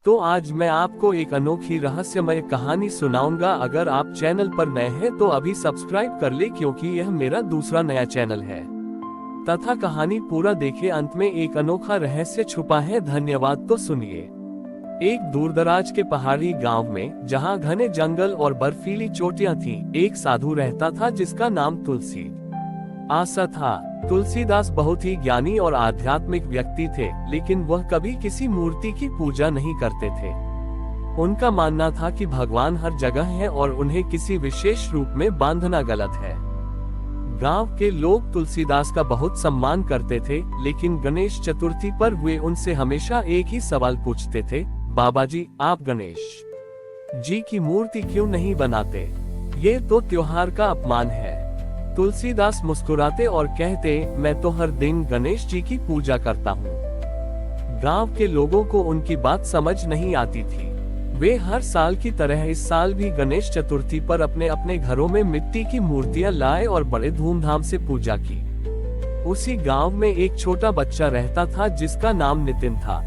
तो आज मैं आपको एक अनोखी रहस्यमय कहानी सुनाऊंगा। अगर आप चैनल पर नए हैं तो अभी सब्सक्राइब कर ले, क्योंकि यह मेरा दूसरा नया चैनल है। तथा कहानी पूरा देखे, अंत में एक अनोखा रहस्य छुपा है। धन्यवाद। तो सुनिए। एक दूरदराज के पहाड़ी गांव में, जहां घने जंगल और बर्फीली चोटियां थीं, एक साधु रहता था जिसका नाम तुलसी आसा था। तुलसीदास बहुत ही ज्ञानी और आध्यात्मिक व्यक्ति थे, लेकिन वह कभी किसी मूर्ति की पूजा नहीं करते थे। उनका मानना था कि भगवान हर जगह है और उन्हें किसी विशेष रूप में बांधना गलत है। गांव के लोग तुलसीदास का बहुत सम्मान करते थे, लेकिन गणेश चतुर्थी पर वे उनसे हमेशा एक ही सवाल पूछते थे, बाबा जी, आप गणेश जी की मूर्ति क्यों नहीं बनाते? ये तो त्योहार का अपमान है। तुलसीदास मुस्कुराते और कहते, मैं तो हर दिन गणेश जी की पूजा करता हूँ। गांव के लोगों को उनकी बात समझ नहीं आती थी। वे हर साल की तरह इस साल भी गणेश चतुर्थी पर अपने अपने घरों में मिट्टी की मूर्तियां लाए और बड़े धूमधाम से पूजा की। उसी गांव में एक छोटा बच्चा रहता था जिसका नाम नितिन था।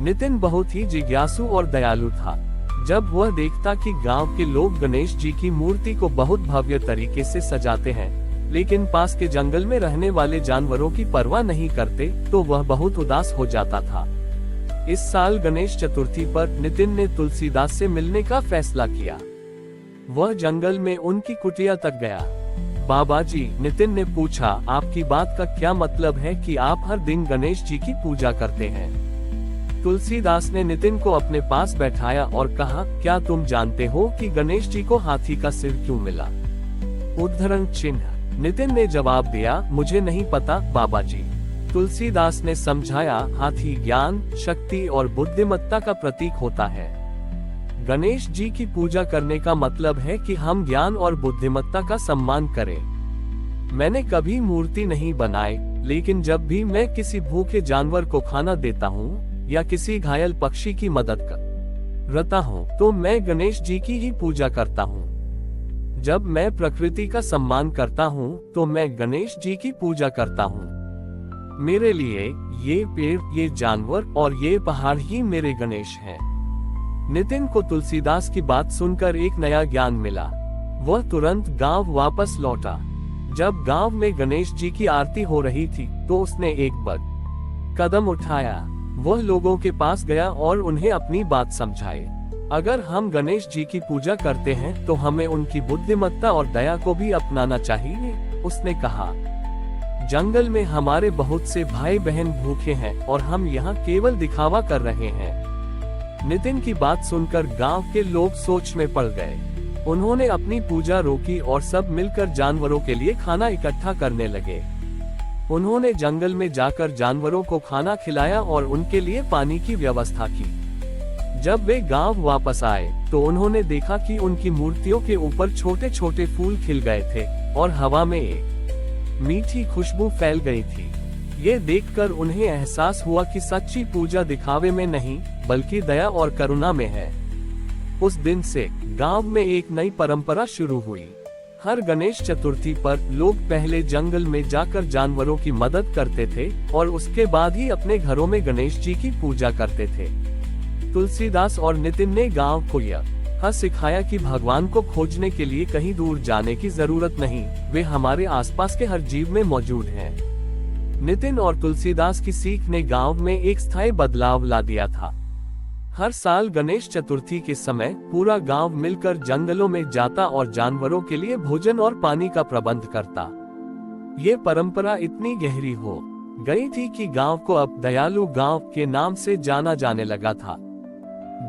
नितिन बहुत ही जिज्ञासु और दयालु था। जब वह देखता कि गांव के लोग गणेश जी की मूर्ति को बहुत भव्य तरीके से सजाते हैं, लेकिन पास के जंगल में रहने वाले जानवरों की परवाह नहीं करते, तो वह बहुत उदास हो जाता था। इस साल गणेश चतुर्थी पर नितिन ने तुलसीदास से मिलने का फैसला किया। वह जंगल में उनकी कुटिया तक गया। बाबा जी, नितिन ने पूछा, आपकी बात का क्या मतलब है कि आप हर दिन गणेश जी की पूजा करते हैं? तुलसीदास ने नितिन को अपने पास बैठाया और कहा, क्या तुम जानते हो कि गणेश जी को हाथी का सिर क्यों मिला? उद्धरण चिन्ह। नितिन ने जवाब दिया, मुझे नहीं पता बाबा जी। तुलसीदास ने समझाया, हाथी ज्ञान, शक्ति और बुद्धिमत्ता का प्रतीक होता है। गणेश जी की पूजा करने का मतलब है कि हम ज्ञान और बुद्धिमत्ता का सम्मान करें। मैंने कभी मूर्ति नहीं बनाई, लेकिन जब भी मैं किसी भूखे जानवर को खाना देता हूँ या किसी घायल पक्षी की मदद करता हूँ, तो मैं गणेश जी की ही पूजा करता हूँ। जब मैं प्रकृति का सम्मान करता हूँ, तो मैं गणेश जी की पूजा करता हूँ। मेरे लिए ये पेड़, ये जानवर और ये पहाड़ ही मेरे गणेश हैं। नितिन को तुलसीदास की बात सुनकर एक नया ज्ञान मिला। वह तुरंत गांव वापस लौटा। जब गांव में गणेश जी की आरती हो रही थी, तो उसने एक बड़ा कदम उठाया। वह लोगों के पास गया और उन्हें अपनी बात समझाई। अगर हम गणेश जी की पूजा करते हैं, तो हमें उनकी बुद्धिमत्ता और दया को भी अपनाना चाहिए। उसने कहा, जंगल में हमारे बहुत से भाई बहन भूखे हैं और हम यहाँ केवल दिखावा कर रहे हैं। नितिन की बात सुनकर गांव के लोग सोच में पड़ गए। उन्होंने अपनी पूजा रोकी और सब मिलकर जानवरों के लिए खाना इकट्ठा करने लगे। उन्होंने जंगल में जाकर जानवरों को खाना खिलाया और उनके लिए पानी की व्यवस्था की। जब वे गांव वापस आए, तो उन्होंने देखा कि उनकी मूर्तियों के ऊपर छोटे छोटे फूल खिल गए थे और हवा में एक मीठी खुशबू फैल गई थी। ये देखकर उन्हें एहसास हुआ कि सच्ची पूजा दिखावे में नहीं, बल्कि दया और करुणा में है। उस दिन से गांव में एक नई परंपरा शुरू हुई। हर गणेश चतुर्थी पर लोग पहले जंगल में जाकर जानवरों की मदद करते थे और उसके बाद ही अपने घरों में गणेश जी की पूजा करते थे। तुलसीदास और नितिन ने गांव को यह सिखाया कि भगवान को खोजने के लिए कहीं दूर जाने की जरूरत नहीं, वे हमारे आसपास के हर जीव में मौजूद हैं। नितिन और तुलसीदास की सीख ने गांव में एक स्थायी बदलाव ला दिया था। हर साल गणेश चतुर्थी के समय पूरा गांव मिलकर जंगलों में जाता और जानवरों के लिए भोजन और पानी का प्रबंध करता। ये परंपरा इतनी गहरी हो गई थी कि गांव को अब दयालु गांव के नाम से जाना जाने लगा था।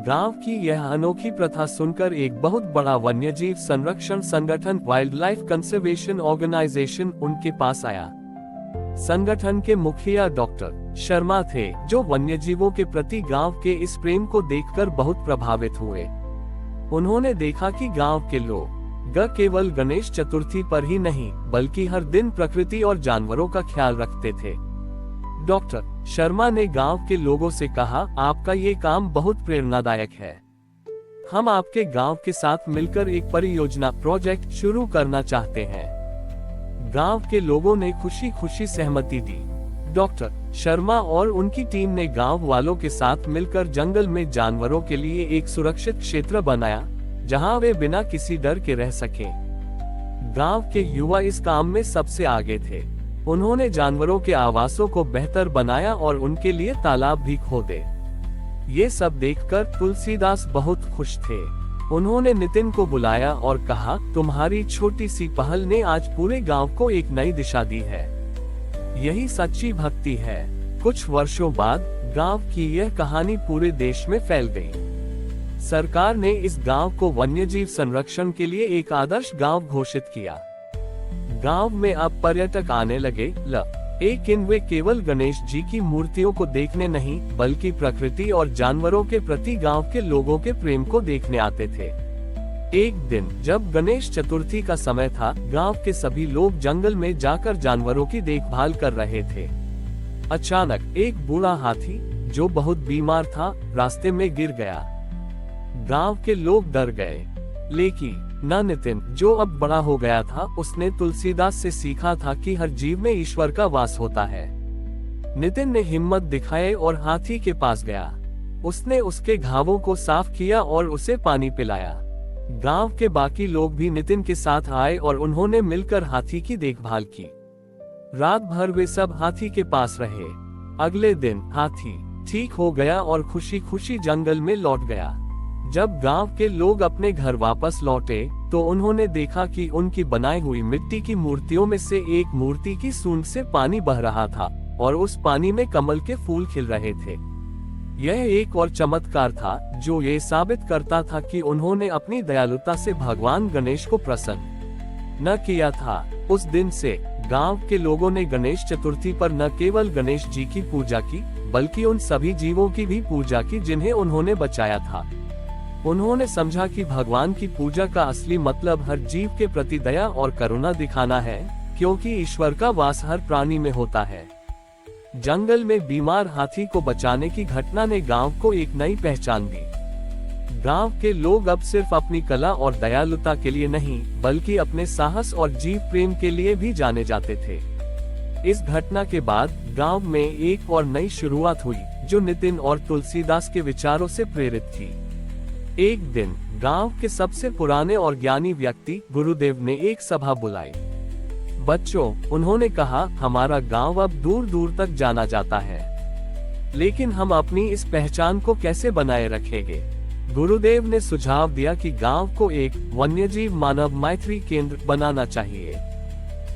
गांव की यह अनोखी प्रथा सुनकर एक बहुत बड़ा वन्यजीव संरक्षण संगठन, वाइल्ड लाइफ कंजर्वेशन ऑर्गेनाइजेशन, उनके पास आया। संगठन के मुखिया डॉक्टर शर्मा थे, जो वन्यजीवों के प्रति गांव के इस प्रेम को देखकर बहुत प्रभावित हुए। उन्होंने देखा कि गांव के लोग केवल गणेश चतुर्थी पर ही नहीं, बल्कि हर दिन प्रकृति और जानवरों का ख्याल रखते थे। डॉक्टर शर्मा ने गांव के लोगों से कहा, आपका ये काम बहुत प्रेरणादायक है। हम आपके गांव के साथ मिलकर एक परियोजना प्रोजेक्ट शुरू करना चाहते हैं। गांव के लोगों ने खुशी खुशी सहमति दी। डॉक्टर शर्मा और उनकी टीम ने गांव वालों के साथ मिलकर जंगल में जानवरों के लिए एक सुरक्षित क्षेत्र बनाया, जहां वे बिना किसी डर के रह सकें। गांव के युवा इस काम में सबसे आगे थे। उन्होंने जानवरों के आवासों को बेहतर बनाया और उनके लिए तालाब भी खोदे। ये सब देखकर तुलसीदास बहुत खुश थे। उन्होंने नितिन को बुलाया और कहा, तुम्हारी छोटी सी पहल ने आज पूरे गांव को एक नई दिशा दी है। यही सच्ची भक्ति है। कुछ वर्षों बाद गांव की यह कहानी पूरे देश में फैल गई। सरकार ने इस गांव को वन्यजीव संरक्षण के लिए एक आदर्श गांव घोषित किया। गांव में अब पर्यटक आने लगे, लेकिन वे केवल गणेश जी की मूर्तियों को देखने नहीं, बल्कि प्रकृति और जानवरों के प्रति गांव के लोगों के प्रेम को देखने आते थे। एक दिन जब गणेश चतुर्थी का समय था, गांव के सभी लोग जंगल में जाकर जानवरों की देखभाल कर रहे थे। अचानक एक बूढ़ा हाथी, जो बहुत बीमार था, रास्ते में गिर गया। गांव के लोग डर गए, लेकिन न नितिन, जो अब बड़ा हो गया था, उसने तुलसीदास से सीखा था कि हर जीव में ईश्वर का वास होता है। नितिन ने हिम्मत दिखाई और हाथी के पास गया। उसने उसके घावों को साफ किया और उसे पानी पिलाया। गांव के बाकी लोग भी नितिन के साथ आए और उन्होंने मिलकर हाथी की देखभाल की। रात भर वे सब हाथी के पास रहे। अगले दिन हाथी ठीक हो गया और खुशी खुशी जंगल में लौट गया। जब गांव के लोग अपने घर वापस लौटे तो उन्होंने देखा कि उनकी बनाई हुई मिट्टी की मूर्तियों में से एक मूर्ति की सूंड से पानी बह रहा था और उस पानी में कमल के फूल खिल रहे थे। यह एक और चमत्कार था जो ये साबित करता था कि उन्होंने अपनी दयालुता से भगवान गणेश को प्रसन्न न किया था। उस दिन से गांव के लोगों ने गणेश चतुर्थी पर न केवल गणेश जी की पूजा की, बल्कि उन सभी जीवों की भी पूजा की जिन्हें उन्होंने बचाया था। उन्होंने समझा कि भगवान की पूजा का असली मतलब हर जीव के प्रति दया और करुणा दिखाना है, क्योंकि ईश्वर का वास हर प्राणी में होता है। जंगल में बीमार हाथी को बचाने की घटना ने गांव को एक नई पहचान दी। गांव के लोग अब सिर्फ अपनी कला और दयालुता के लिए नहीं, बल्कि अपने साहस और जीव प्रेम के लिए भी जाने जाते थे। इस घटना के बाद गांव में एक और नई शुरुआत हुई, जो नितिन और तुलसीदास के विचारों से प्रेरित थी। एक दिन गांव के सबसे पुराने और ज्ञानी व्यक्ति गुरुदेव ने एक सभा बुलाई। बच्चों, उन्होंने कहा, हमारा गांव अब दूर दूर तक जाना जाता है, लेकिन हम अपनी इस पहचान को कैसे बनाए रखेंगे? गुरुदेव ने सुझाव दिया कि गांव को एक वन्यजीव मानव मैत्री केंद्र बनाना चाहिए।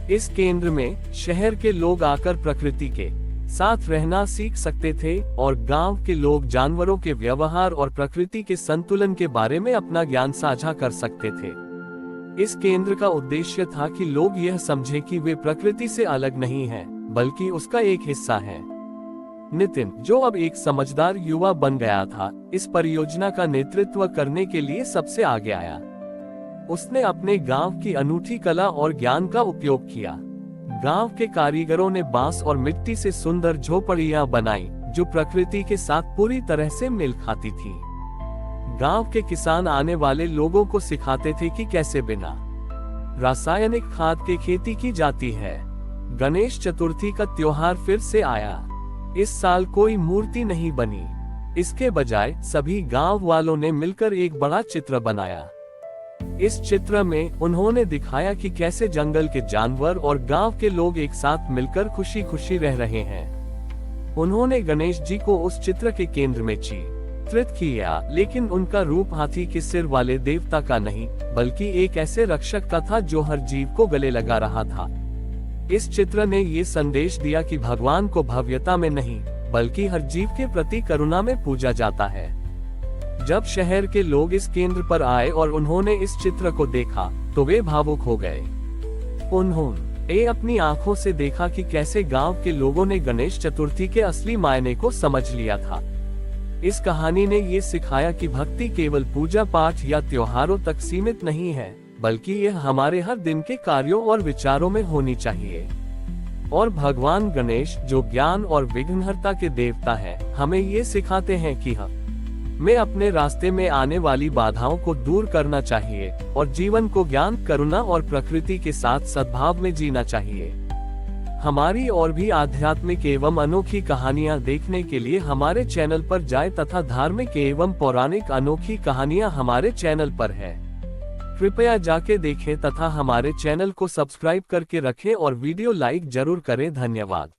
इस केंद्र में शहर के लोग आकर प्रकृति के साथ रहना सीख सकते थे और गांव के लोग जानवरों के व्यवहार और प्रकृति के संतुलन के बारे में अपना ज्ञान साझा कर सकते थे। इस केंद्र का उद्देश्य था कि लोग यह समझे कि वे प्रकृति से अलग नहीं हैं, बल्कि उसका एक हिस्सा हैं। नितिन, जो अब एक समझदार युवा बन गया था, इस परियोजना का नेतृत्व करने के लिए सबसे आगे आया। उसने अपने गांव की अनूठी कला और ज्ञान का उपयोग किया। गांव के कारीगरों ने बांस और मिट्टी से सुंदर झोपड़ियां बनाई, जो प्रकृति के साथ पूरी तरह से मेल खाती थी। गांव के किसान आने वाले लोगों को सिखाते थे कि कैसे बिना रासायनिक खाद के खेती की जाती है। गणेश चतुर्थी का त्योहार फिर से आया। इस साल कोई मूर्ति नहीं बनी। इसके बजाय सभी गांव वालों ने मिलकर एक बड़ा चित्र बनाया। इस चित्र में उन्होंने दिखाया कि कैसे जंगल के जानवर और गांव के लोग एक साथ मिलकर खुशी खुशी रह रहे हैं। उन्होंने गणेश जी को उस चित्र के केंद्र में चित्रित किया, लेकिन उनका रूप हाथी के सिर वाले देवता का नहीं, बल्कि एक ऐसे रक्षक का था जो हर जीव को गले लगा रहा था। इस चित्र ने ये संदेश दिया कि भगवान को भव्यता में नहीं, बल्कि हर जीव के प्रति करुणा में पूजा जाता है। जब शहर के लोग इस केंद्र पर आए और उन्होंने इस चित्र को देखा, तो वे भावुक हो गए। उन्होंने अपनी आंखों से देखा कि कैसे गांव के लोगों ने गणेश चतुर्थी के असली मायने को समझ लिया था। इस कहानी ने ये सिखाया कि भक्ति केवल पूजा पाठ या त्योहारों तक सीमित नहीं है, बल्कि यह हमारे हर दिन के कार्यों और विचारों में होनी चाहिए। और भगवान गणेश, जो ज्ञान और विघ्नहर्ता के देवता है, हमें ये सिखाते हैं कि हमें अपने रास्ते में आने वाली बाधाओं को दूर करना चाहिए और जीवन को ज्ञान, करुणा और प्रकृति के साथ सद्भाव में जीना चाहिए। हमारी और भी आध्यात्मिक एवं अनोखी कहानियां देखने के लिए हमारे चैनल पर जाएं तथा धार्मिक एवं पौराणिक अनोखी कहानियां हमारे चैनल पर है। कृपया जाके देखें तथा हमारे चैनल को सब्सक्राइब करके रखें और वीडियो लाइक जरूर करें। धन्यवाद।